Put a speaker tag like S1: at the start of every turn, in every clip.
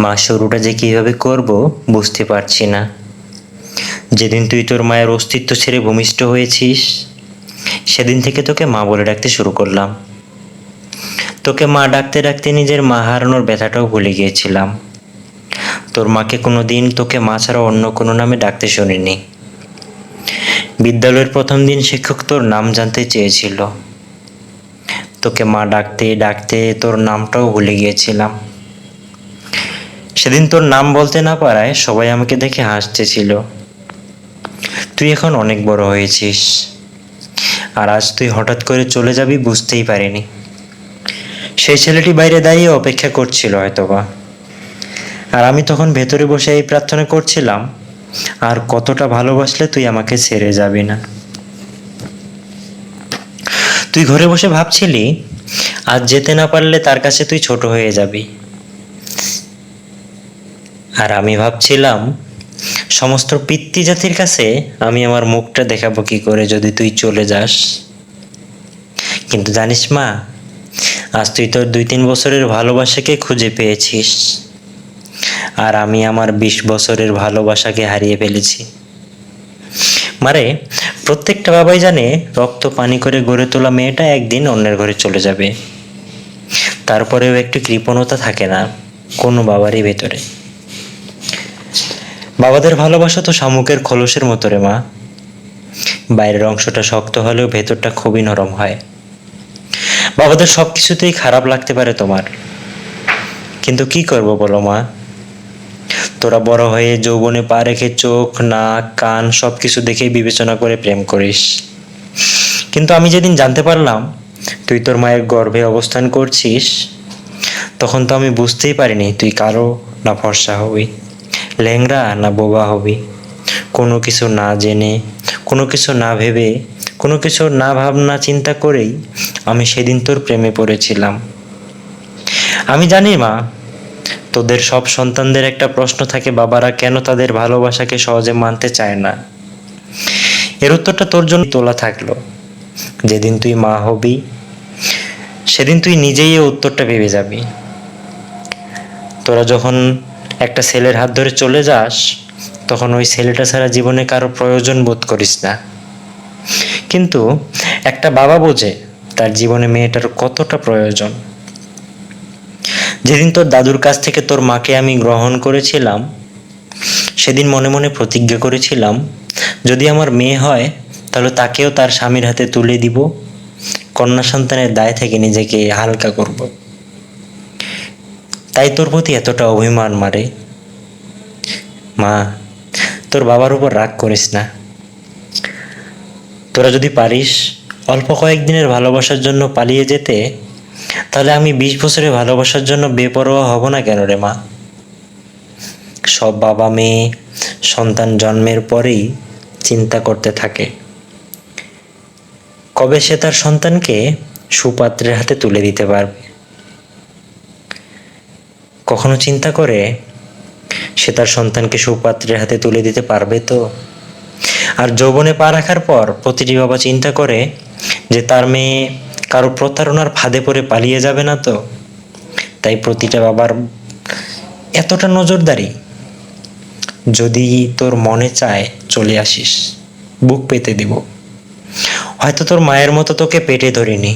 S1: মা, শুরুটা যে কিভাবে করব বুঝতে পারছি না। যেদিন তুই তোর মায়ের অস্তিত্ব ছেড়ে ভূমিষ্ঠ হয়েছিস, সেদিন থেকে তোকে মা বলে ডাকতে শুরু করলাম। তোকে মা ডাকতে ডাকতে নিজের মা হারানোর ব্যথাটাও ভুলে গিয়েছিলাম। তোর মাকে কোনোদিন তোকে মা ছাড়া অন্য কোনো নামে ডাকতে শুনিনি। বিদ্যালয়ের প্রথম দিন শিক্ষক তোর নাম জানতে চেয়েছিল। তোকে মা ডাকতে ডাকতে তোর নামটাও ভুলে গিয়েছিলাম। সেদিন তোর নাম বলতে না পারায় সবাই আমাকে দেখে হাসতেছিল। তুই এখন অনেক বড় হয়েছিস, আর আজ তুই হঠাৎ করে চলে যাবি বুঝতেই পারিনি। সেই ছেলেটি বাইরে দাঁড়িয়ে অপেক্ষা করছিল হয়তোবা, আর আমি তখন ভেতরে বসে এই প্রার্থনা করছিলাম, আর কতটা ভালোবাসলে তুই আমাকে ছেড়ে যাবি না। তুই ঘরে বসে ভাবছিলি আজ যেতে না পারলে তার কাছে তুই ছোট হয়ে যাবি, আর আমি ভাবছিলাম সমস্ত পিতৃজাতির কাছে আমি আমার মুখটা দেখাবো কি করে যদি তুই চলে যাস। কিন্তু জানিস মা, আজ তুই তোর 2-3 বছরের ভালোবাসাকে খুঁজে পেয়েছিস, আর আমি আমার 20 বছরের ভালোবাসাকে হারিয়ে ফেলেছি। মারে, প্রত্যেকটা বাবাই জানে রক্ত পানি করে গড়ে তোলা মেয়েটা একদিন অন্যের ঘরে চলে যাবে। তারপরেও একটু কৃপণতা থাকে না কোনো বাবারই ভেতরে। বাবাদের ভালোবাসা তো শামুকের খোলসের মতো রে মা। বাইরের অংশটা শক্ত হলেও ভেতরটা খুবই নরম হয়। বাবাদের সব কিছুতেই খারাপ লাগতে পারে তোমার, কিন্তু কি করব বলো মা। তোরা বড় হয়ে যৌবনে পা রেখে চোখ, নাক, কান সবকিছু দেখেই বিবেচনা করে প্রেম করিস। কিন্তু আমি যেদিন জানতে পারলাম তুই তোর মায়ের গর্ভে অবস্থান করছিস, তখন তো আমি বুঝতেই পারিনি তুই কারো না ফর্সা হবি, ল্যাংড়া না বোবা হবি। কোনো কিছু না জেনে, কোনো কিছু না ভেবে, কোনো কিছু না ভাবনা চিন্তা করেই আমি সেদিন তোর প্রেমে পড়েছিলাম। আমি জানি মা, তোদের সব সন্তানদের একটা প্রশ্ন থাকে, বাবারা কেন তাদের ভালোবাসাকে সহজে মানতে চায় না। এর উত্তরটা তোর জন্য তোলা থাকলো। যেদিন তুই মা হবি, সেদিন তুই নিজেই এই উত্তরটা ভেবে যাবি। তোরা যখন একটা ছেলের হাত ধরে চলে যাস, তখন ওই ছেলেটা ছাড়া জীবনে কারো প্রয়োজন বোধ করিস না। কিন্তু একটা বাবা বোঝে তার জীবনে মেয়েটার কতটা প্রয়োজন। যেদিন তোর দাদুর কাছ থেকে তোর মাকে আমি গ্রহণ করেছিলাম, সেদিন মনে মনে প্রতিজ্ঞা করেছিলাম যদি আমার মেয়ে হয় তাহলে তাকেও তার স্বামীর হাতে তুলে দিব, কন্যা সন্তানের দায় থেকে নিজেকে হালকা করব। তাই তোর প্রতি এতটা অভিমান মারে। মা, তোর বাবার উপর রাগ করিস না। তোরা যদি পারিস অল্প কয়েকদিনের ভালোবাসার জন্য পালিয়ে যেতে, তাহলে আমি 20 বছরের ভালোবাসার জন্য বেপরোয়া হব না কেন রে মা। সব বাবা মেয়ে সন্তান জন্মের পরেই চিন্তা করতে থাকে কবে সে তার সন্তানকে সুপাত্রের হাতে তুলে দিতে পারবে। কখনো চিন্তা করে সে তার সন্তানকে সুপাত্রের হাতে তুলে দিতে পারবে তো? আর যৌবনে পা রাখার পর প্রতিটি বাবা চিন্তা করে যে তার মেয়ে কারো প্রতারণার ফাঁদে পড়ে পালিয়ে যাবে না তো? তাই প্রতিটা বাবার এতটা নজরদারি। যদি তোর মনে চায় চলে আসিস, বুক পেতে দিব। হয়তো তোর মায়ের মতো তোকে পেটে ধরিনি,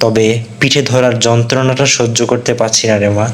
S1: তবে পিঠে ধরার যন্ত্রণাটা সহ্য করতে পারছি না রে মা।